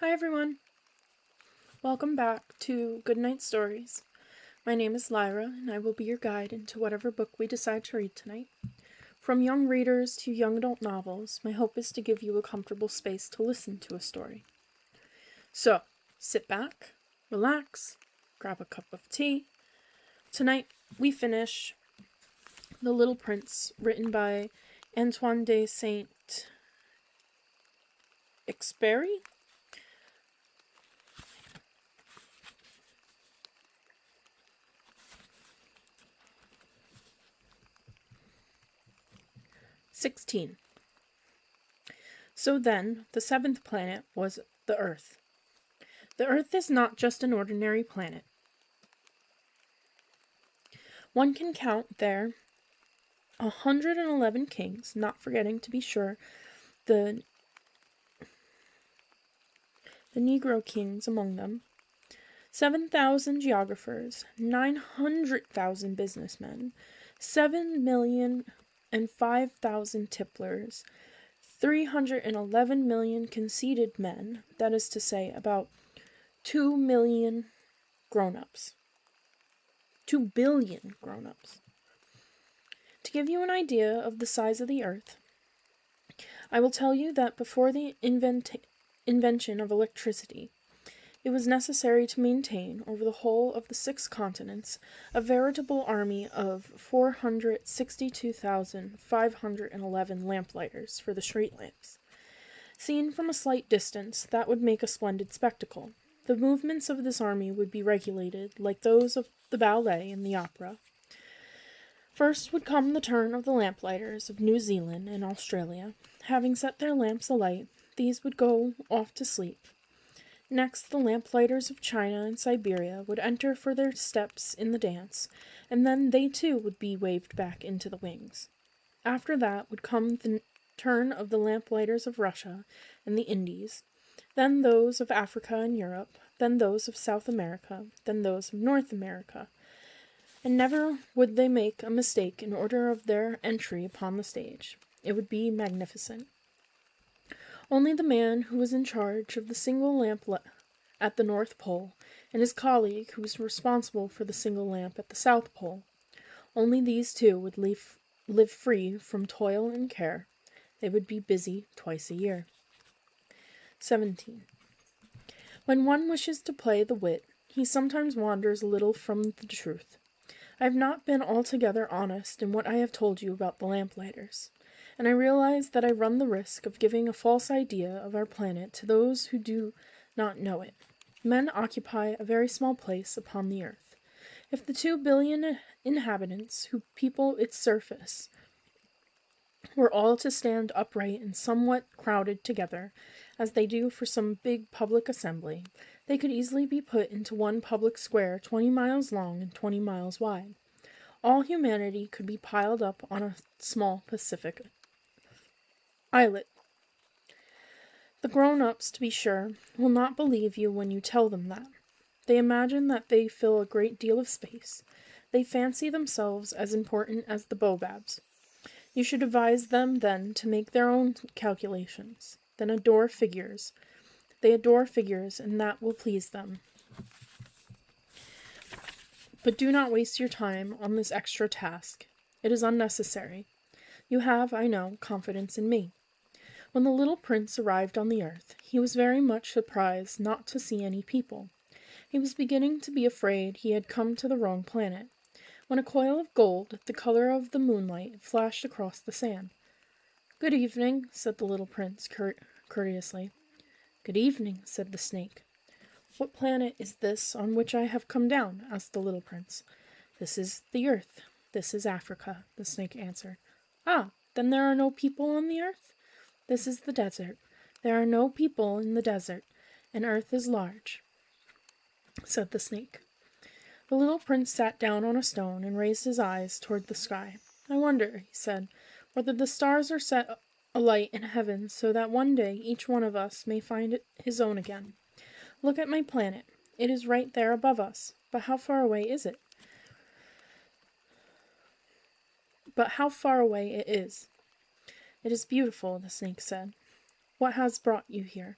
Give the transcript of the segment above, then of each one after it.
Hi everyone! Welcome back to Goodnight Stories. My name is Lyra, and I will be your guide into whatever book we decide to read tonight. From young readers to young adult novels, my hope is to give you a comfortable space to listen to a story. So, sit back, relax, grab a cup of tea. Tonight, we finish The Little Prince, written by Antoine de Exupery? (16) So then, the seventh planet was the Earth. The Earth is not just an ordinary planet. One can count there 111 kings, not forgetting, to be sure, the Negro kings among them, 7,000 geographers, 900,000 businessmen, 7,005,000 tipplers, 311 million conceited men, that is to say, about 2 million grown-ups. 2 billion grown-ups. To give you an idea of the size of the Earth, I will tell you that before the invention of electricity, it was necessary to maintain, over the whole of the 6 continents, a veritable army of 462,511 lamplighters for the street lamps. Seen from a slight distance, that would make a splendid spectacle. The movements of this army would be regulated, like those of the ballet and the opera. First would come the turn of the lamplighters of New Zealand and Australia. Having set their lamps alight, these would go off to sleep. Next, the lamplighters of China and Siberia would enter for their steps in the dance, and then they too would be waved back into the wings. After that would come the turn of the lamplighters of Russia and the Indies, then those of Africa and Europe, then those of South America, then those of North America. And never would they make a mistake in order of their entry upon the stage. It would be magnificent. Only the man who was in charge of the single lamp at the North Pole, and his colleague who was responsible for the single lamp at the South Pole, only these two would live free from toil and care. They would be busy twice a year. 17. When one wishes to play the wit, he sometimes wanders a little from the truth. I have not been altogether honest in what I have told you about the lamplighters, and I realize that I run the risk of giving a false idea of our planet to those who do not know it. Men occupy a very small place upon the earth. If the 2 billion inhabitants who people its surface were all to stand upright and somewhat crowded together, as they do for some big public assembly, they could easily be put into one public square 20 miles long and 20 miles wide. All humanity could be piled up on a small Pacific islet. The grown-ups, to be sure, will not believe you when you tell them that. They imagine that they fill a great deal of space. They fancy themselves as important as the Baobabs. You should advise them, then, to make their own calculations. Then adore figures. They adore figures, and that will please them. But do not waste your time on this extra task. It is unnecessary. You have, I know, confidence in me. When the little prince arrived on the earth, he was very much surprised not to see any people. He was beginning to be afraid he had come to the wrong planet, when a coil of gold, the color of the moonlight, flashed across the sand. "Good evening," said the little prince courteously. "Good evening," said the snake. "What planet is this on which I have come down?" asked the little prince. "This is the earth. This is Africa," the snake answered. "Ah, then there are no people on the earth?" "This is the desert. There are no people in the desert, and earth is large," said the snake. The little prince sat down on a stone and raised his eyes toward the sky. "I wonder," he said, "whether the stars are set alight in heaven so that one day each one of us may find it his own again. Look at my planet. It is right there above us. But how far away is it? It is beautiful," the snake said. "What has brought you here?"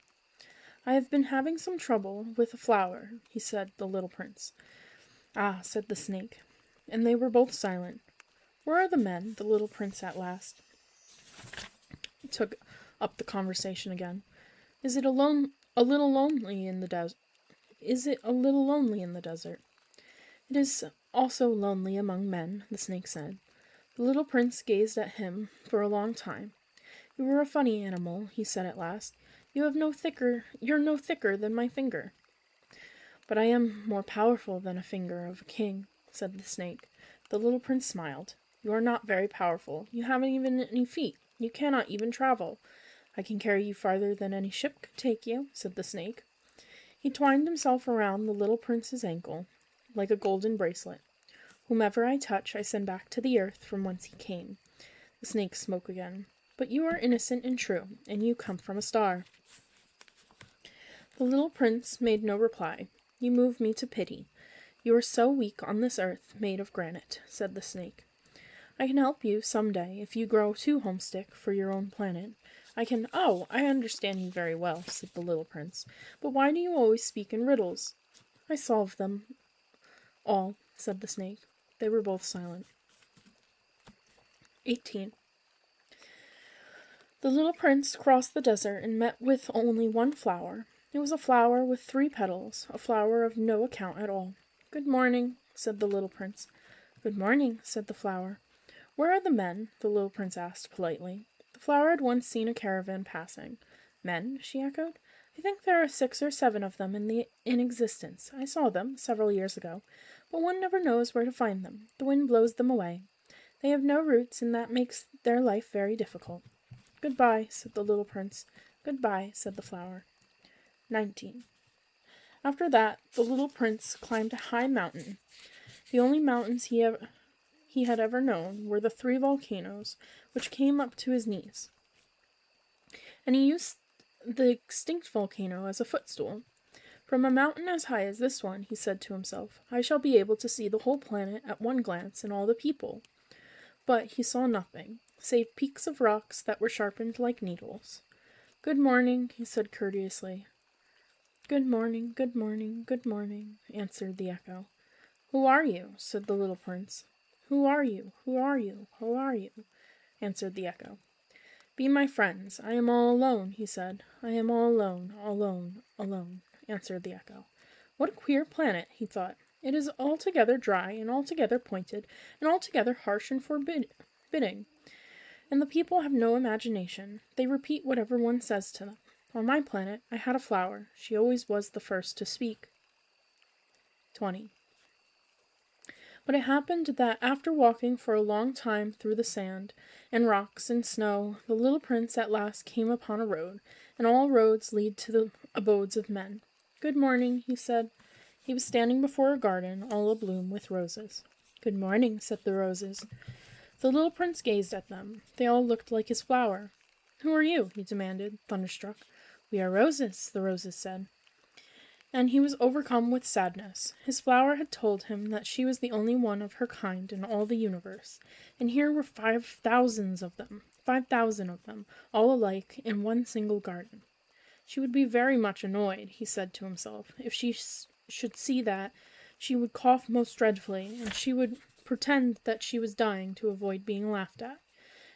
I have been having some trouble with a flower, he said, the little prince. Ah, said the snake, and they were both silent. Where are the men? The little prince at last took up the conversation again. Is it a little lonely in the desert? Is it a little lonely in the desert? It is also lonely among men, the snake said. The little prince gazed at him for a long time. You are a funny animal, he said at last. You're no thicker than my finger. But I am more powerful than a finger of a king, said the snake. The little prince smiled. You are not very powerful. You haven't even any feet. You cannot even travel. I can carry you farther than any ship could take you, said the snake. He twined himself around the little prince's ankle, like a golden bracelet. Whomever I touch, I send back to the earth from whence he came. The snake spoke again. But you are innocent and true, and you come from a star. The little prince made no reply. You move me to pity. You are so weak on this earth made of granite, said the snake. I can help you some day if you grow too homesick for your own planet. Oh, I understand you very well, said the little prince. But why do you always speak in riddles? I solve them all, said the snake. They were both silent. 18. The little prince crossed the desert and met with only one flower. It was a flower with 3 petals, a flower of no account at all. Good morning, said the little prince. Good morning, said the flower. Where are the men? The little prince asked politely. The flower had once seen a caravan passing. Men? She echoed. I think there are 6 or 7 of them in existence. I saw them several years ago, but one never knows where to find them. The wind blows them away. They have no roots, and that makes their life very difficult. Goodbye, said the little prince. Goodbye, said the flower. 19. After that, the little prince climbed a high mountain. The only mountains he had ever known were the 3 volcanoes, which came up to his knees. And he used the extinct volcano as a footstool. From a mountain as high as this one, he said to himself, I shall be able to see the whole planet at one glance and all the people. But he saw nothing, save peaks of rocks that were sharpened like needles. Good morning, he said courteously. Good morning, good morning, good morning, answered the echo. Who are you? Said the little prince. Who are you? Who are you? Who are you? Answered the echo. Be my friends. I am all alone, he said. I am all alone, alone, answered the echo. What a queer planet, he thought. It is altogether dry and altogether pointed and altogether harsh and forbidding. And the people have no imagination. They repeat whatever one says to them. On my planet, I had a flower. She always was the first to speak. 20. But it happened that after walking for a long time through the sand and rocks and snow, the little prince at last came upon a road, and all roads lead to the abodes of men. Good morning, he said. He was standing before a garden, all abloom with roses. Good morning, said the roses. The little prince gazed at them. They all looked like his flower. Who are you? He demanded, thunderstruck. We are roses, the roses said. And he was overcome with sadness. His flower had told him that she was the only one of her kind in all the universe, and here were 5,000 of them, all alike, in one single garden. She would be very much annoyed, he said to himself. If she should see that, she would cough most dreadfully, and she would pretend that she was dying to avoid being laughed at.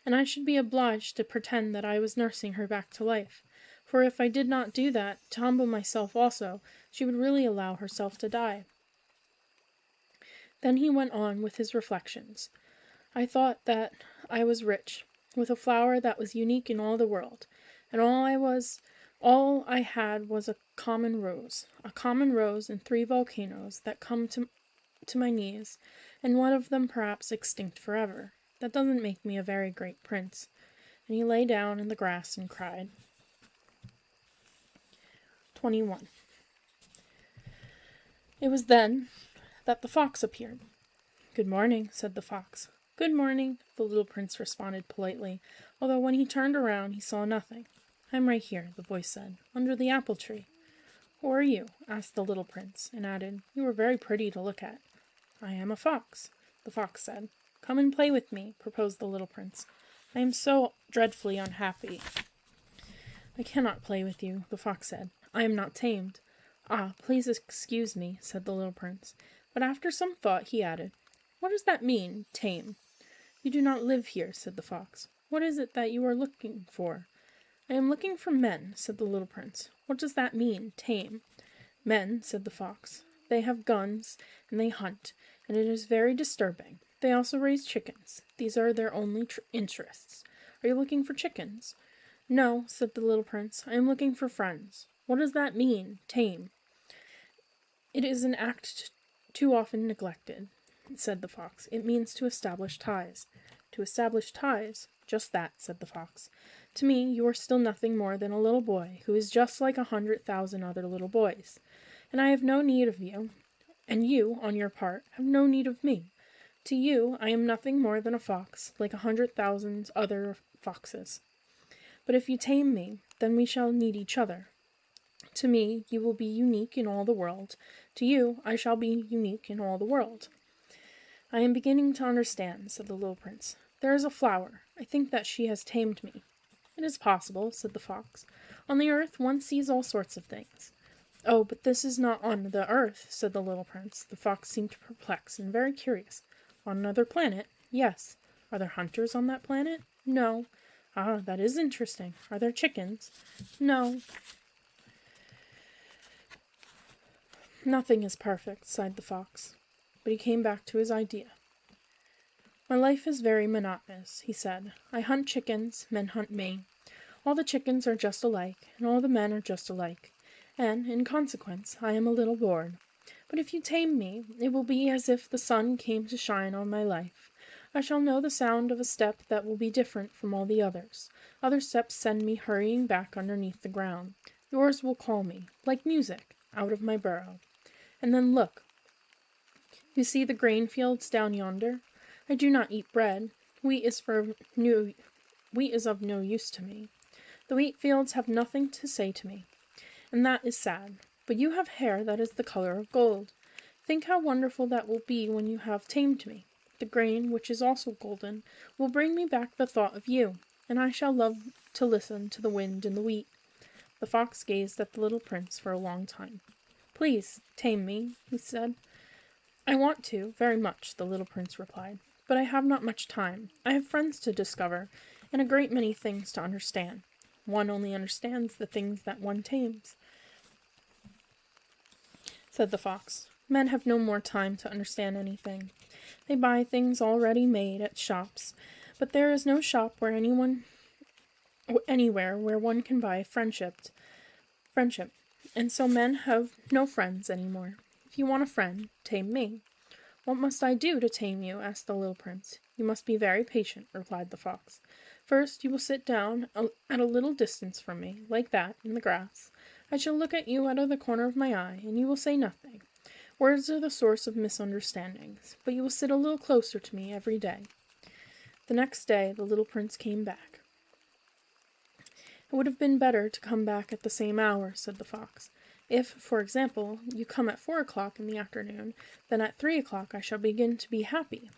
And I should be obliged to pretend that I was nursing her back to life. For if I did not do that, to humble myself also, she would really allow herself to die. Then he went on with his reflections. I thought that I was rich, with a flower that was unique in all the world, and all I had was a common rose and 3 volcanoes that come to my knees, and one of them perhaps extinct forever. That doesn't make me a very great prince. And he lay down in the grass and cried. 21. It was then that the fox appeared. Good morning, said the fox. Good morning, the little prince responded politely, although when he turned around he saw nothing. I'm right here, the voice said, under the apple tree. Who are you? Asked the little prince, and added, You are very pretty to look at. I am a fox, the fox said. Come and play with me, proposed the little prince. I am so dreadfully unhappy. I cannot play with you, the fox said. I am not tamed. Ah, please excuse me, said the little prince. But after some thought he added, What does that mean, tame? You do not live here, said the fox. What is it that you are looking for? I am looking for men, said the little prince. What does that mean, tame? Men, said the fox. They have guns, and they hunt, and it is very disturbing. They also raise chickens. These are their only interests. Are you looking for chickens? No, said the little prince. I am looking for friends. What does that mean, tame? It is an act too often neglected, said the fox. It means to establish ties. To establish ties? Just that, said the fox. To me, you are still nothing more than a little boy, who is just like 100,000 other little boys. And I have no need of you, and you, on your part, have no need of me. To you, I am nothing more than a fox, like 100,000 other foxes. But if you tame me, then we shall need each other. To me, you will be unique in all the world. To you, I shall be unique in all the world. I am beginning to understand, said the little prince. There is a flower. I think that she has tamed me. It is possible, said the fox. On the earth one sees all sorts of things. Oh, but this is not on the earth, said the little prince. The fox seemed perplexed and very curious. On another planet? Yes. Are there hunters on that planet? No. Ah, that is interesting. Are there chickens? No. Nothing is perfect, sighed the fox. But he came back to his idea. My life is very monotonous, he said. I hunt chickens, men hunt me. All the chickens are just alike, and all the men are just alike, and, in consequence, I am a little bored. But if you tame me, it will be as if the sun came to shine on my life. I shall know the sound of a step that will be different from all the others. Other steps send me hurrying back underneath the ground. Yours will call me, like music, out of my burrow. And then look. You see the grain fields down yonder? I do not eat bread. Wheat is of no use to me. The wheat fields have nothing to say to me, and that is sad. But you have hair that is the color of gold. Think how wonderful that will be when you have tamed me. The grain, which is also golden, will bring me back the thought of you, and I shall love to listen to the wind in the wheat. The fox gazed at the little prince for a long time. Please, tame me, he said. I want to, very much, the little prince replied, but I have not much time. I have friends to discover, and a great many things to understand. One only understands the things that one tames, said the fox. Men have no more time to understand anything. They buy things already made at shops, but there is no shop where anywhere where one can buy friendship, and so men have no friends any more. If you want a friend, tame me. What must I do to tame you? Asked the little prince. You must be very patient, replied the fox. First, you will sit down at a little distance from me, like that, in the grass. I shall look at you out of the corner of my eye, and you will say nothing. Words are the source of misunderstandings, but you will sit a little closer to me every day. The next day, the little prince came back. It would have been better to come back at the same hour, said the fox. If, for example, you come at 4 o'clock in the afternoon, then at 3 o'clock I shall begin to be happy.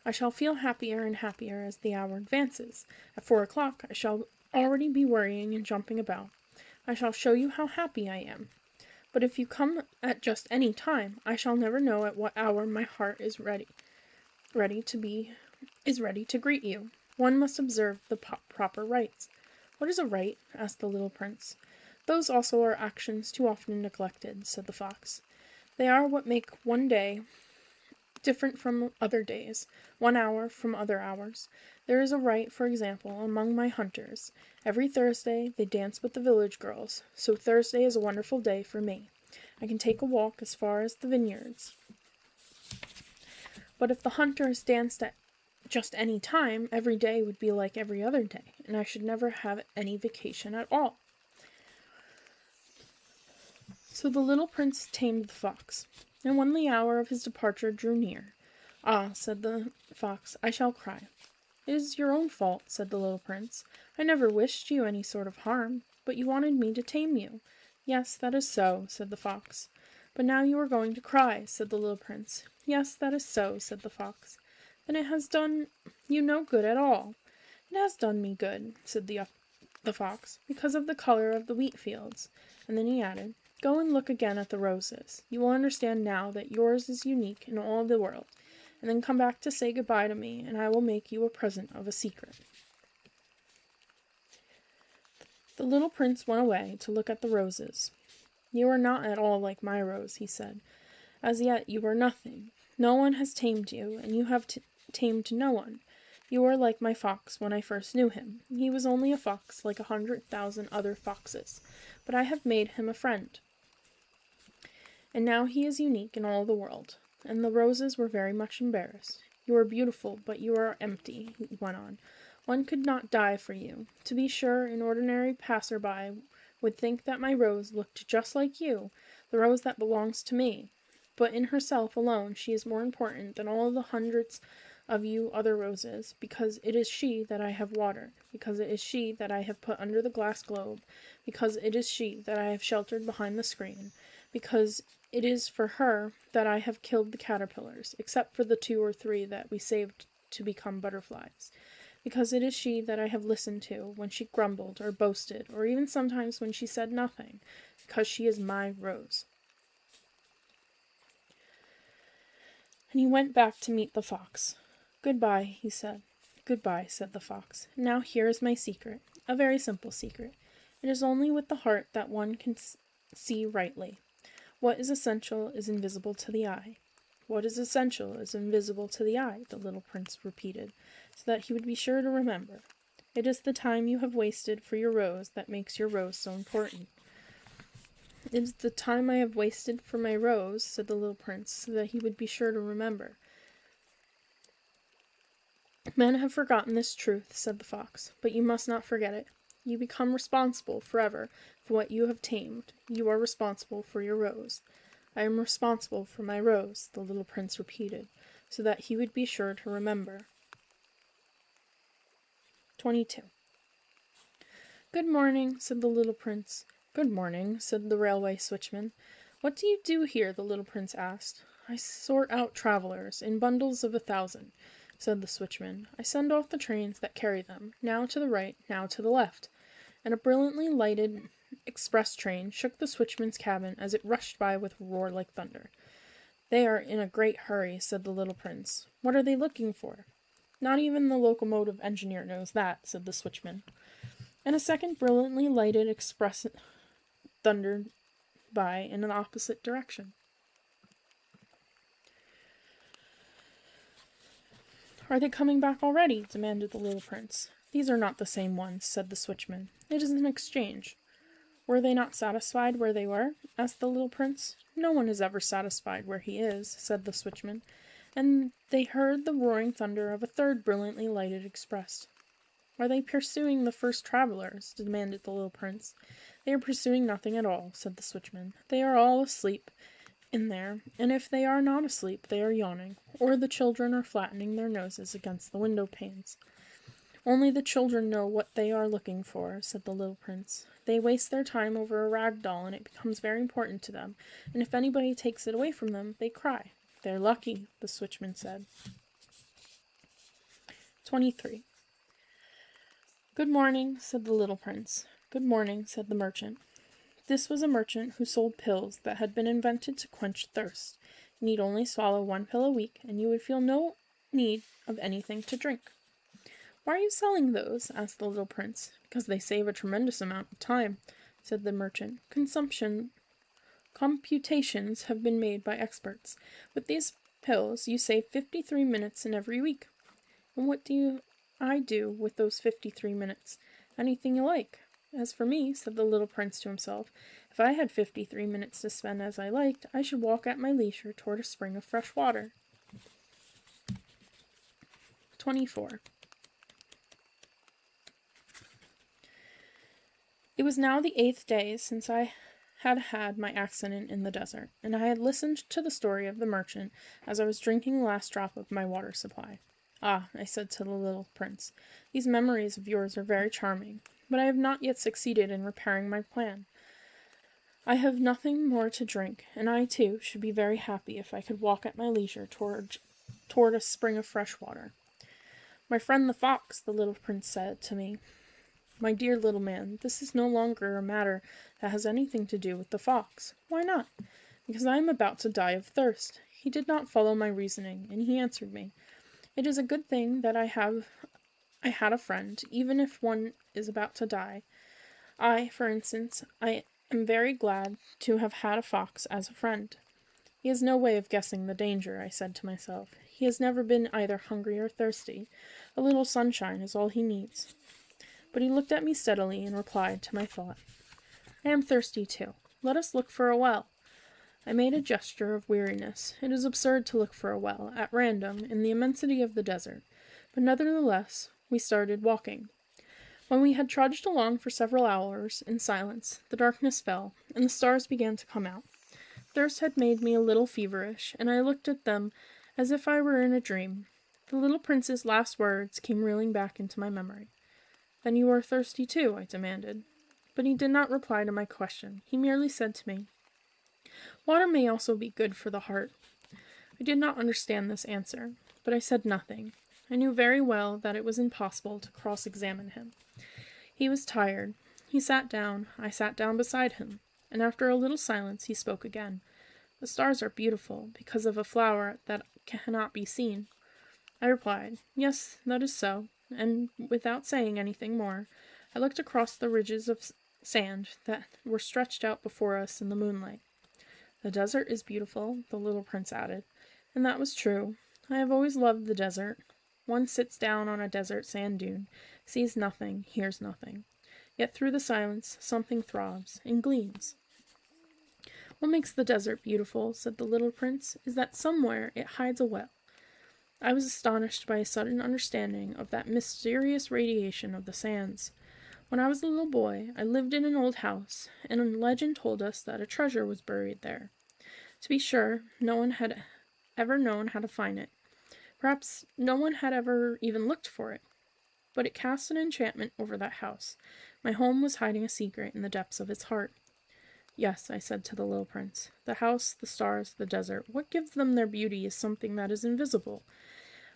I shall feel happier and happier as the hour advances. At 4 o'clock I shall already be worrying and jumping about. I shall show you how happy I am. But if you come at just any time, I shall never know at what hour my heart is ready to greet you. One must observe the proper rites. What is a rite? Asked the little prince. Those also are actions too often neglected, said the fox. They are what make one day different from other days, 1 hour from other hours. There is a rite, for example, among my hunters. Every Thursday they dance with the village girls, so Thursday is a wonderful day for me. I can take a walk as far as the vineyards. But if the hunters danced at just any time, every day would be like every other day, and I should never have any vacation at all. So the little prince tamed the fox, and when the hour of his departure drew near, "Ah," said the fox, "I shall cry." "It is your own fault," said the little prince. "I never wished you any sort of harm, but you wanted me to tame you." "Yes, that is so," said the fox. "But now you are going to cry," said the little prince. "Yes, that is so," said the fox. "Then it has done you no good at all." "It has done me good," said the the fox, because of the color of the wheat fields. And then he added, "Go and look again at the roses. You will understand now that yours is unique in all the world. And then come back to say goodbye to me, and I will make you a present of a secret." The little prince went away to look at the roses. "You are not at all like my rose," he said. "As yet you are nothing. No one has tamed you, and you have tamed no one. You are like my fox when I first knew him. He was only a fox like 100,000 other foxes, but I have made him a friend. And now he is unique in all the world." And the roses were very much embarrassed. "You are beautiful, but you are empty," he went on. "One could not die for you. To be sure, an ordinary passer-by would think that my rose looked just like you, the rose that belongs to me. But in herself alone she is more important than all the hundreds of you other roses, because it is she that I have watered, because it is she that I have put under the glass globe, because it is she that I have sheltered behind the screen, because it is for her that I have killed the caterpillars, except for the 2 or 3 that we saved to become butterflies, because it is she that I have listened to when she grumbled or boasted, or even sometimes when she said nothing, because she is my rose." And he went back to meet the fox. "Goodbye," he said. "Goodbye," said the fox. "Now here is my secret, a very simple secret. It is only with the heart that one can see rightly. What is essential is invisible to the eye." "What is essential is invisible to the eye," the little prince repeated, so that he would be sure to remember. "It is the time you have wasted for your rose that makes your rose so important." "It is the time I have wasted for my rose," said the little prince, so that he would be sure to remember. "Men have forgotten this truth," said the fox, "but you must not forget it. You become responsible forever for what you have tamed. You are responsible for your rose." "I am responsible for my rose," the little prince repeated, so that he would be sure to remember. 22. "Good morning," said the little prince. "Good morning," said the railway switchman. "What do you do here?" the little prince asked. "I sort out travelers, in bundles of 1,000, said the switchman. "I send off the trains that carry them, now to the right, now to the left." And a brilliantly lighted express train shook the switchman's cabin as it rushed by with a roar like thunder. "They are in a great hurry," said the little prince. "What are they looking for?" "Not even the locomotive engineer knows that," said the switchman. And a second brilliantly lighted express thundered by in an opposite direction. "Are they coming back already?" demanded the little prince. "These are not the same ones," said the switchman. "It is an exchange." "Were they not satisfied where they were?" asked the little prince. "No one is ever satisfied where he is," said the switchman. And they heard the roaring thunder of a third brilliantly lighted express. "Are they pursuing the first travelers?" demanded the little prince. "They are pursuing nothing at all," said the switchman. "They are all asleep in there, and if they are not asleep, they are yawning, or the children are flattening their noses against the window panes." "Only the children know what they are looking for," said the little prince. "They waste their time over a rag doll, and it becomes very important to them, and if anybody takes it away from them, they cry." "They're lucky," the switchman said. 23. "Good morning," said the little prince. "Good morning," said the merchant. This was a merchant who sold pills that had been invented to quench thirst. You need only swallow 1 pill a week, and you would feel no need of anything to drink. "Why are you selling those?" asked the little prince. "Because they save a tremendous amount of time," said the merchant. "Computations have been made by experts. With these pills you save 53 minutes in every week." "And what do I do with those 53 minutes?" "Anything you like." "As for me," said the little prince to himself, "if I had 53 minutes to spend as I liked, I should walk at my leisure toward a spring of fresh water." 24. It was now the 8th day since I had had my accident in the desert, and I had listened to the story of the merchant as I was drinking the last drop of my water supply. "Ah," I said to the little prince, "these memories of yours are very charming, but I have not yet succeeded in repairing my plan. I have nothing more to drink, and I, too, should be very happy if I could walk at my leisure toward a spring of fresh water." "My friend the fox," the little prince said to me, My dear little man, this is no longer a matter that has anything to do with the fox. Why not? Because I am about to die of thirst. He did not follow my reasoning, and he answered me, It is a good thing that I had a friend, even if one is about to die. For instance, I am very glad to have had a fox as a friend. He has no way of guessing the danger, I said to myself. He has never been either hungry or thirsty. A little sunshine is all he needs. But he looked at me steadily and replied to my thought. I am thirsty too. Let us look for a well. I made a gesture of weariness. It is absurd to look for a well, at random, in the immensity of the desert. But nevertheless, we started walking. When we had trudged along for several hours in silence, the darkness fell, and the stars began to come out. Thirst had made me a little feverish, and I looked at them as if I were in a dream. The little prince's last words came reeling back into my memory. Then you are thirsty too, I demanded. But he did not reply to my question. He merely said to me, Water may also be good for the heart. I did not understand this answer, but I said nothing. I knew very well that it was impossible to cross-examine him. He was tired. He sat down. I sat down beside him, and after a little silence he spoke again. The stars are beautiful because of a flower that cannot be seen. I replied, Yes, that is so, and without saying anything more, I looked across the ridges of sand that were stretched out before us in the moonlight. The desert is beautiful, the little prince added, and that was true. I have always loved the desert. One sits down on a desert sand dune, sees nothing, hears nothing. Yet through the silence something throbs and gleams. What makes the desert beautiful, said the little prince, is that somewhere it hides a well. I was astonished by a sudden understanding of that mysterious radiation of the sands. When I was a little boy, I lived in an old house, and a legend told us that a treasure was buried there. To be sure, no one had ever known how to find it. Perhaps no one had ever even looked for it. But it cast an enchantment over that house. My home was hiding a secret in the depths of its heart. Yes, I said to the little prince, the house, the stars, the desert, what gives them their beauty is something that is invisible.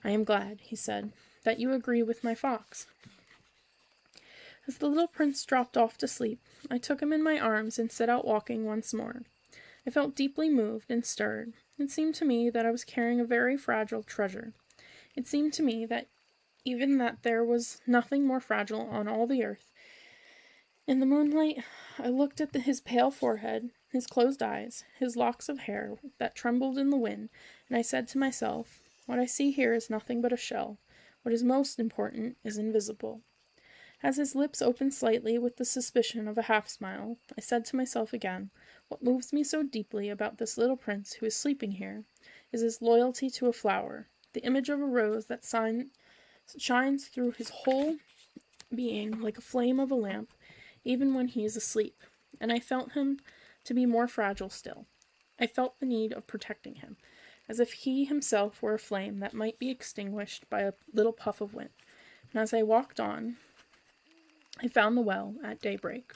I am glad, he said, that you agree with my fox. As the little prince dropped off to sleep, I took him in my arms and set out walking once more. I felt deeply moved and stirred. It seemed to me that I was carrying a very fragile treasure. It seemed to me that there was nothing more fragile on all the earth. In the moonlight, I looked at his pale forehead, his closed eyes, his locks of hair that trembled in the wind, and I said to myself, What I see here is nothing but a shell. What is most important is invisible. As his lips opened slightly with the suspicion of a half-smile, I said to myself again, What moves me so deeply about this little prince who is sleeping here is his loyalty to a flower, the image of a rose that shines through his whole being like a flame of a lamp, even when he is asleep, and I felt him to be more fragile still. I felt the need of protecting him, as if he himself were a flame that might be extinguished by a little puff of wind. And as I walked on, I found the well at daybreak.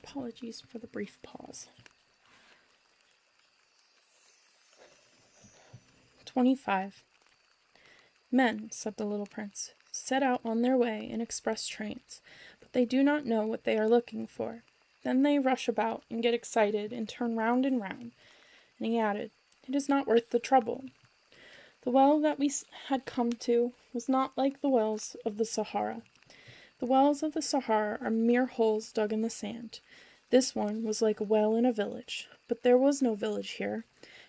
Apologies for the brief pause. 25. Men, said the little prince, set out on their way in express trains, but they do not know what they are looking for. Then they rush about and get excited and turn round and round. And he added, it is not worth the trouble. The well that we had come to was not like the wells of the Sahara. The wells of the Sahara are mere holes dug in the sand. This one was like a well in a village, but there was no village here,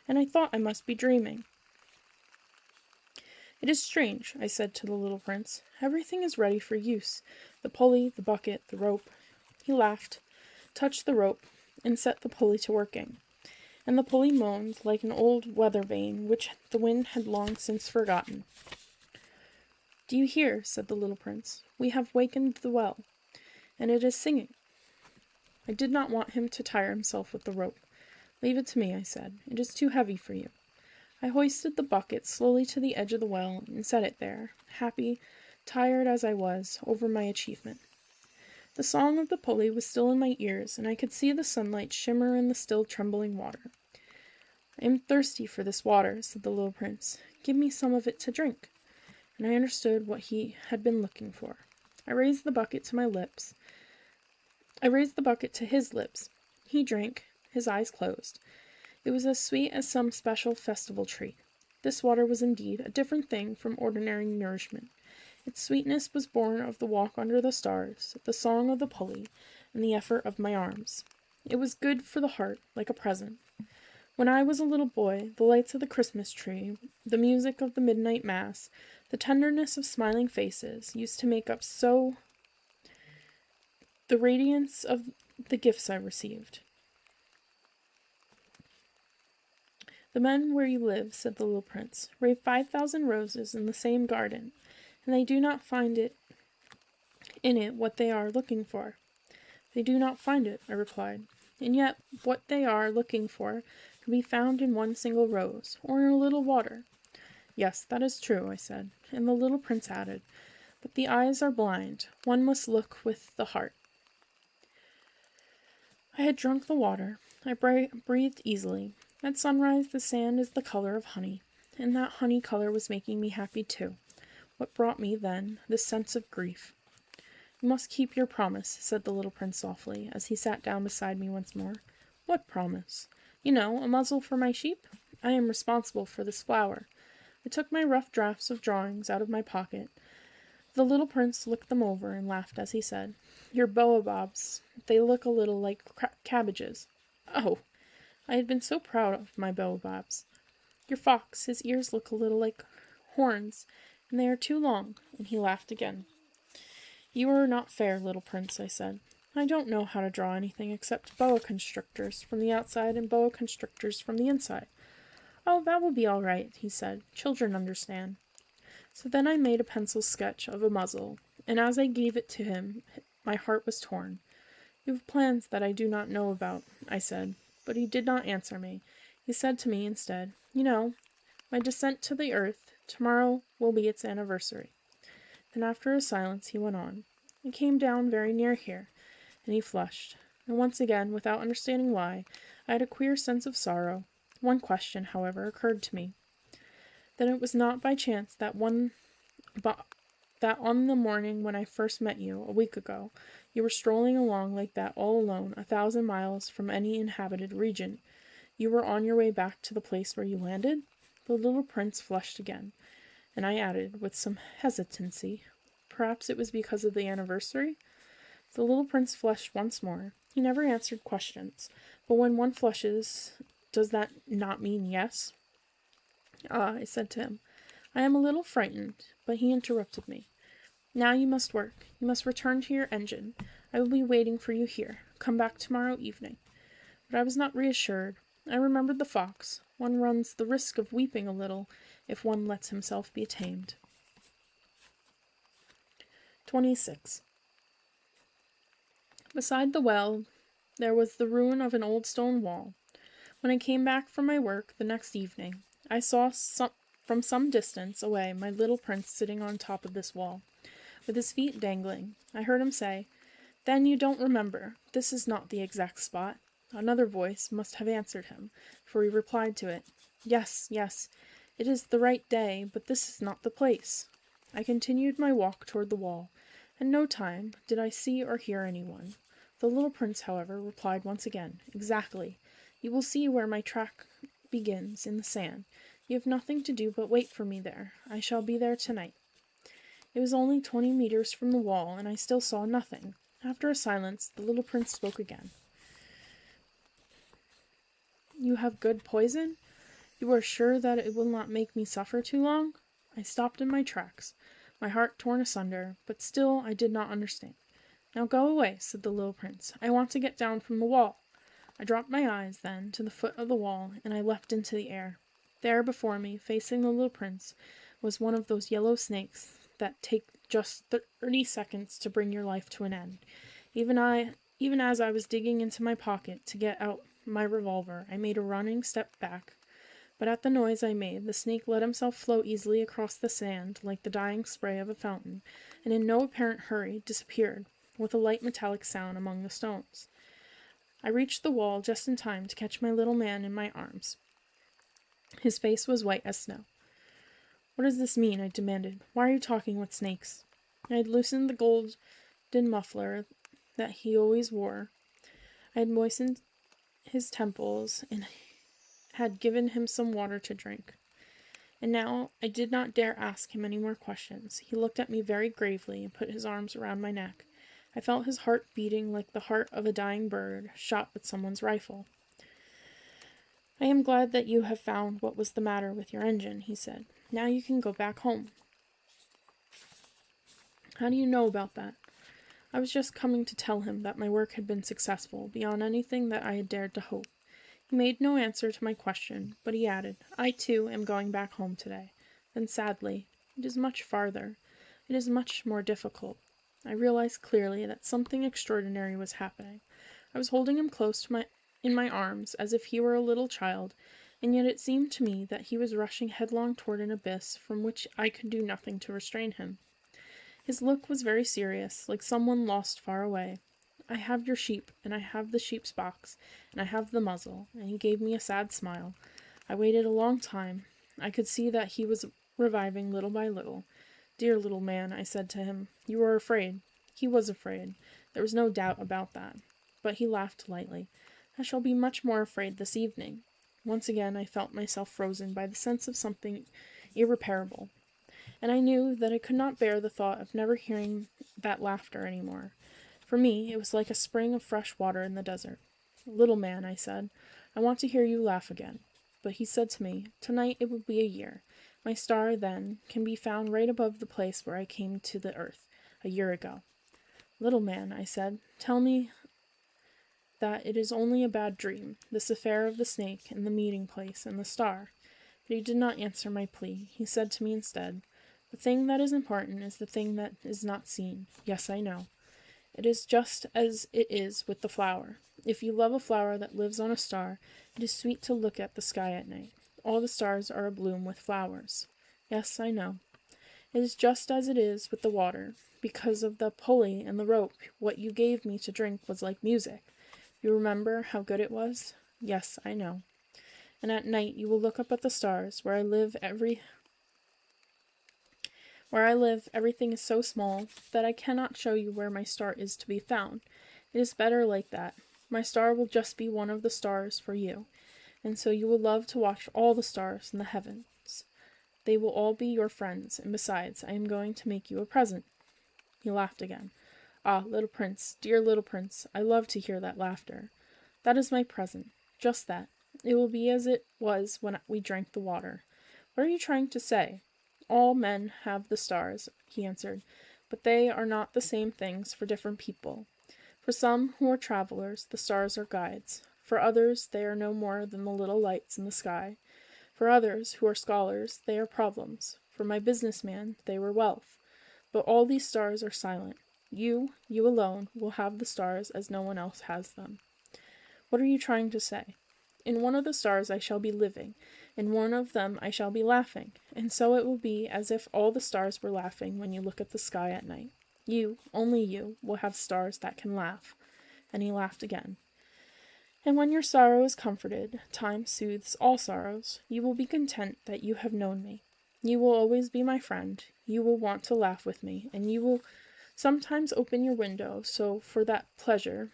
and I thought I must be dreaming. It is strange, I said to the little prince. Everything is ready for use. The pulley, the bucket, the rope. He laughed, touched the rope, and set the pulley to working. And the pulley moaned like an old weather vane which the wind had long since forgotten. Do you hear? Said the little prince. We have wakened the well, and it is singing. I did not want him to tire himself with the rope. Leave it to me, I said. It is too heavy for you. I hoisted the bucket slowly to the edge of the well and set it there, happy, tired as I was, over my achievement. The song of the pulley was still in my ears, and I could see the sunlight shimmer in the still trembling water. I am thirsty for this water, said the little prince. Give me some of it to drink. And I understood what he had been looking for. I raised the bucket to his lips. He drank, his eyes closed. It was as sweet as some special festival treat. This water was indeed a different thing from ordinary nourishment. Its sweetness was born of the walk under the stars, the song of the pulley, and the effort of my arms. It was good for the heart, like a present. When I was a little boy, the lights of the Christmas tree, the music of the midnight mass, the tenderness of smiling faces used to make up so the radiance of the gifts I received. The men where you live, said the little prince, rave 5,000 roses in the same garden, and they do not find in it what they are looking for. They do not find it, I replied, and yet what they are looking for can be found in one single rose, or in a little water. Yes, that is true, I said, and the little prince added, but the eyes are blind. One must look with the heart. I had drunk the water. I breathed easily. At sunrise the sand is the color of honey, and that honey color was making me happy too. What brought me, then, this sense of grief? You must keep your promise, said the little prince softly, as he sat down beside me once more. What promise? You know, a muzzle for my sheep. I am responsible for this flower. I took my rough drafts of drawings out of my pocket. The little prince looked them over and laughed as he said, Your baobabs, they look a little like cabbages. Oh! I had been so proud of my baobabs. Your fox, his ears look a little like horns, and they are too long, and he laughed again. You are not fair, little prince, I said. I don't know how to draw anything except boa constrictors from the outside and boa constrictors from the inside. Oh, that will be all right, he said. Children understand. So then I made a pencil sketch of a muzzle, and as I gave it to him, my heart was torn. You have plans that I do not know about, I said. But he did not answer me. He said to me instead, You know, my descent to the earth, tomorrow will be its anniversary. Then after a silence he went on, I came down very near here, and he flushed. And once again, without understanding why, I had a queer sense of sorrow. One question, however, occurred to me. Then it was not by chance that on the morning when I first met you, a week ago, you were strolling along like that all alone, 1,000 miles from any inhabited region. You were on your way back to the place where you landed? The little prince flushed again, and I added, with some hesitancy, Perhaps it was because of the anniversary? The little prince flushed once more. He never answered questions, but when one flushes, does that not mean yes? Ah, I said to him, I am a little frightened, but he interrupted me. Now you must work. You must return to your engine. I will be waiting for you here. Come back tomorrow evening. But I was not reassured. I remembered the fox. One runs the risk of weeping a little if one lets himself be tamed. 26. Beside the well, there was the ruin of an old stone wall. When I came back from my work the next evening, I saw from some distance away my little prince sitting on top of this wall, with his feet dangling. I heard him say, Then you don't remember. This is not the exact spot. Another voice must have answered him, for he replied to it. Yes, yes, it is the right day, but this is not the place. I continued my walk toward the wall. In no time did I see or hear anyone. The little prince, however, replied once again, Exactly. You will see where my track begins, in the sand. You have nothing to do but wait for me there. I shall be there tonight. It was only 20 meters from the wall, and I still saw nothing. After a silence, the little prince spoke again. You have good poison? You are sure that it will not make me suffer too long? I stopped in my tracks, my heart torn asunder, but still I did not understand. Now go away, said the little prince. I want to get down from the wall. I dropped my eyes, then, to the foot of the wall, and I leapt into the air. There before me, facing the little prince, was one of those yellow snakes that take just 30 seconds to bring your life to an end. Even as I was digging into my pocket to get out my revolver, I made a running step back. But at the noise I made, the snake let himself flow easily across the sand like the dying spray of a fountain, and in no apparent hurry disappeared, with a light metallic sound among the stones. I reached the wall just in time to catch my little man in my arms. His face was white as snow. What does this mean? I demanded. Why are you talking with snakes? I had loosened the golden muffler that he always wore. I had moistened his temples and had given him some water to drink. And now I did not dare ask him any more questions. He looked at me very gravely and put his arms around my neck. I felt his heart beating like the heart of a dying bird shot with someone's rifle. I am glad that you have found what was the matter with your engine, he said. Now you can go back home. How do you know about that? I was just coming to tell him that my work had been successful, beyond anything that I had dared to hope. He made no answer to my question, but he added, I, too, am going back home today. Then sadly, it is much farther. It is much more difficult. I realized clearly that something extraordinary was happening. I was holding him close in my arms, as if he were a little child, and yet it seemed to me that he was rushing headlong toward an abyss from which I could do nothing to restrain him. His look was very serious, like someone lost far away. I have your sheep, and I have the sheep's box, and I have the muzzle, and he gave me a sad smile. I waited a long time. I could see that he was reviving little by little. Dear little man, I said to him, you were afraid. He was afraid. There was no doubt about that. But he laughed lightly. I shall be much more afraid this evening. Once again I felt myself frozen by the sense of something irreparable, and I knew that I could not bear the thought of never hearing that laughter any more. For me, it was like a spring of fresh water in the desert. Little man, I said, I want to hear you laugh again. But he said to me, tonight it will be a year. My star, then, can be found right above the place where I came to the earth, a year ago. Little man, I said, tell me that it is only a bad dream, this affair of the snake and the meeting place and the star. But he did not answer my plea. He said to me instead, the thing that is important is the thing that is not seen. Yes, I know. It is just as it is with the flower. If you love a flower that lives on a star, it is sweet to look at the sky at night. All the stars are abloom with flowers. Yes, I know. It is just as it is with the water. Because of the pulley and the rope, what you gave me to drink was like music. You remember how good it was? Yes, I know. And at night you will look up at the stars, where I live, everything is so small that I cannot show you where my star is to be found. It is better like that. My star will just be one of the stars for you, and so you will love to watch all the stars in the heavens. They will all be your friends, and besides, I am going to make you a present. He laughed again. Ah, little prince, dear little prince, I love to hear that laughter. That is my present, just that. It will be as it was when we drank the water. What are you trying to say? All men have the stars, he answered, but they are not the same things for different people. For some who are travelers, the stars are guides. For others, they are no more than the little lights in the sky. For others, who are scholars, they are problems. For my businessman, they were wealth. But all these stars are silent. You alone, will have the stars as no one else has them. What are you trying to say? In one of the stars I shall be living, in one of them I shall be laughing, and so it will be as if all the stars were laughing when you look at the sky at night. You, only you, will have stars that can laugh. And he laughed again. And when your sorrow is comforted, time soothes all sorrows. You will be content that you have known me. You will always be my friend. You will want to laugh with me, and you will sometimes open your window so for that pleasure,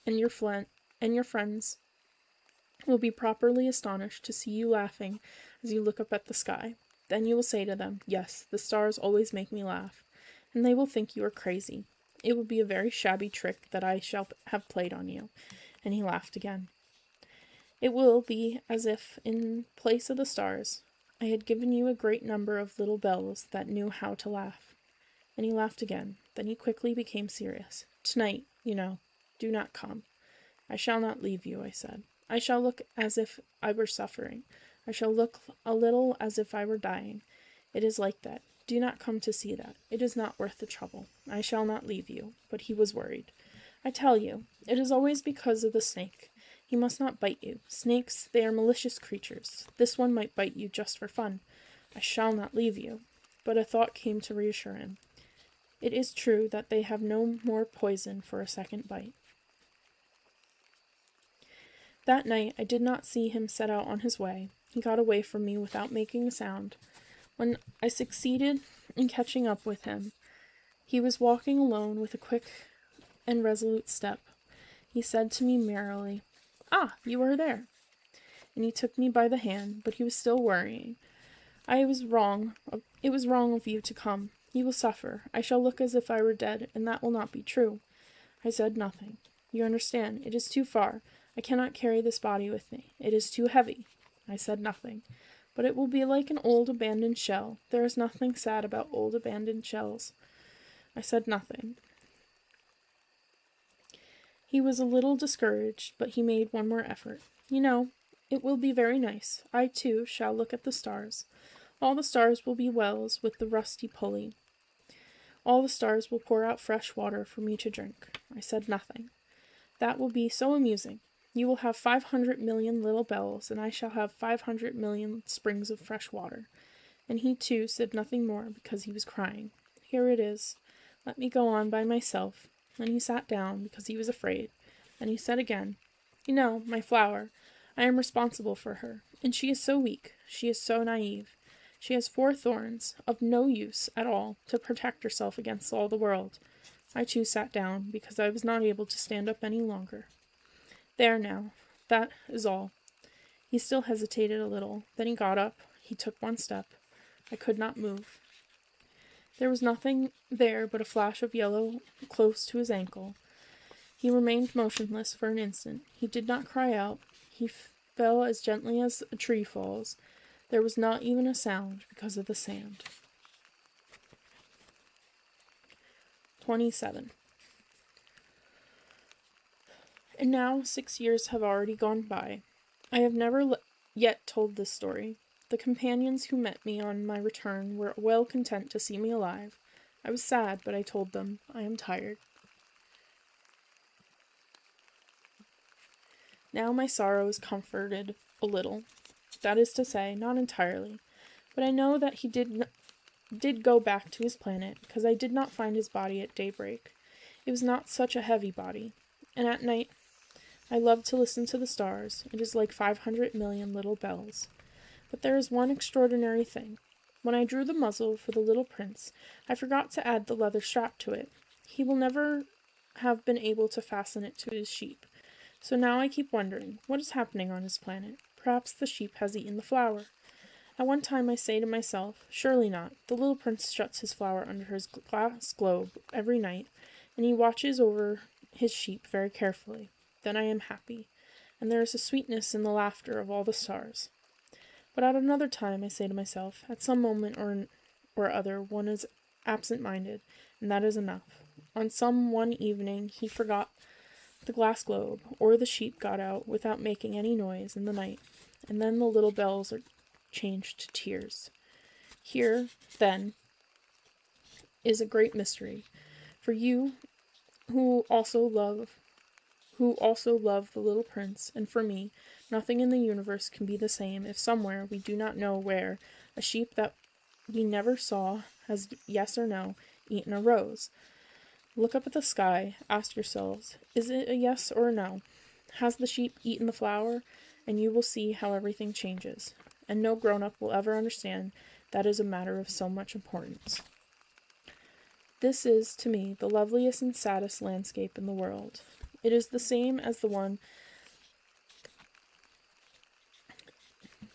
and your friends will be properly astonished to see you laughing as you look up at the sky. Then you will say to them, "Yes, the stars always make me laugh," and they will think you are crazy. It will be a very shabby trick that I shall have played on you. And he laughed again. It will be as if, in place of the stars, I had given you a great number of little bells that knew how to laugh. And he laughed again. Then he quickly became serious. "Tonight, you know, do not come. I shall not leave you," I said. "I shall look as if I were suffering. I shall look a little as if I were dying. It is like that. Do not come to see that. It is not worth the trouble. I shall not leave you." But he was worried. "I tell you, it is always because of the snake. He must not bite you. Snakes, they are malicious creatures. This one might bite you just for fun. I shall not leave you." But a thought came to reassure him. It is true that they have no more poison for a second bite. That night I did not see him set out on his way. He got away from me without making a sound. When I succeeded in catching up with him, he was walking alone with a quick and resolute step. He said to me merrily, "Ah, you are there." And he took me by the hand, but he was still worrying. It was wrong of you to come. You will suffer. I shall look as if I were dead, and that will not be true." I said nothing. "You understand, it is too far. I cannot carry this body with me. It is too heavy." I said nothing. "But it will be like an old abandoned shell. There is nothing sad about old abandoned shells." I said nothing. He was a little discouraged, but he made one more effort. "You know, it will be very nice. I, too, shall look at the stars. All the stars will be wells with the rusty pulley. All the stars will pour out fresh water for me to drink." I said nothing. "That will be so amusing. You will have 500 million little bells, and I shall have 500 million springs of fresh water." And he, too, said nothing more because he was crying. "Here it is. Let me go on by myself." And he sat down because he was afraid. And he said again, "You know, my flower, I am responsible for her. And she is so weak. She is so naive. She has 4 thorns, of no use at all, to protect herself against all the world." I too sat down, because I was not able to stand up any longer. "There now, that is all." He still hesitated a little. Then he got up. He took one step. I could not move. There was nothing there but a flash of yellow close to his ankle. He remained motionless for an instant. He did not cry out. He fell as gently as a tree falls. There was not even a sound because of the sand. 27. And now 6 years have already gone by. I have never yet told this story. The companions who met me on my return were well content to see me alive. I was sad, but I told them, "I am tired." Now my sorrow is comforted a little. That is to say, not entirely. But I know that he did go back to his planet, because I did not find his body at daybreak. It was not such a heavy body. And at night, I love to listen to the stars. It is like 500 million little bells. But there is one extraordinary thing. When I drew the muzzle for the little prince, I forgot to add the leather strap to it. He will never have been able to fasten it to his sheep. So now I keep wondering, what is happening on his planet? Perhaps the sheep has eaten the flower. At one time I say to myself, surely not. The little prince shuts his flower under his glass globe every night, and he watches over his sheep very carefully. Then I am happy, and there is a sweetness in the laughter of all the stars. But at another time I say to myself, at some moment or other one is absent-minded, and that is enough. On some one evening he forgot the glass globe, or the sheep got out without making any noise in the night, and then the little bells are changed to tears. Here, then, is a great mystery. For you who also love the little prince, and for me, nothing in the universe can be the same if somewhere, we do not know where, a sheep that we never saw has, yes or no, eaten a rose. Look up at the sky, ask yourselves, is it a yes or a no? Has the sheep eaten the flour? And you will see how everything changes. And no grown-up will ever understand that is a matter of so much importance. This is, to me, the loveliest and saddest landscape in the world. It is the same as the one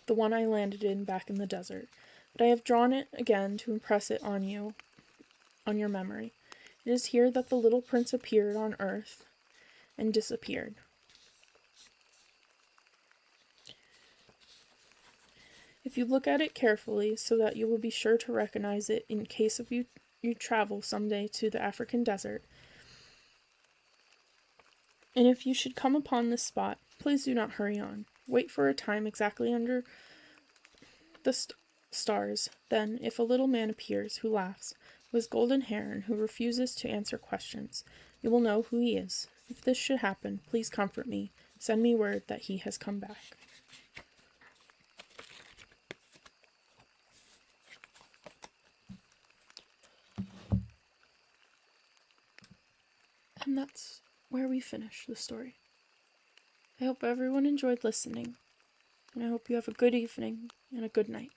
I landed in back in the desert, but I have drawn it again to impress it on you, on your memory. It is here that the little prince appeared on earth and disappeared. If you look at it carefully so that you will be sure to recognize it in case of you travel someday to the African desert, and if you should come upon this spot, please do not hurry on. Wait for a time exactly under the stars. Then, if a little man appears who laughs, with golden hair and who refuses to answer questions, you will know who he is. If this should happen, please comfort me. Send me word that he has come back. And that's where we finish the story. I hope everyone enjoyed listening, and I hope you have a good evening and a good night.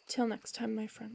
Till next time, my friends.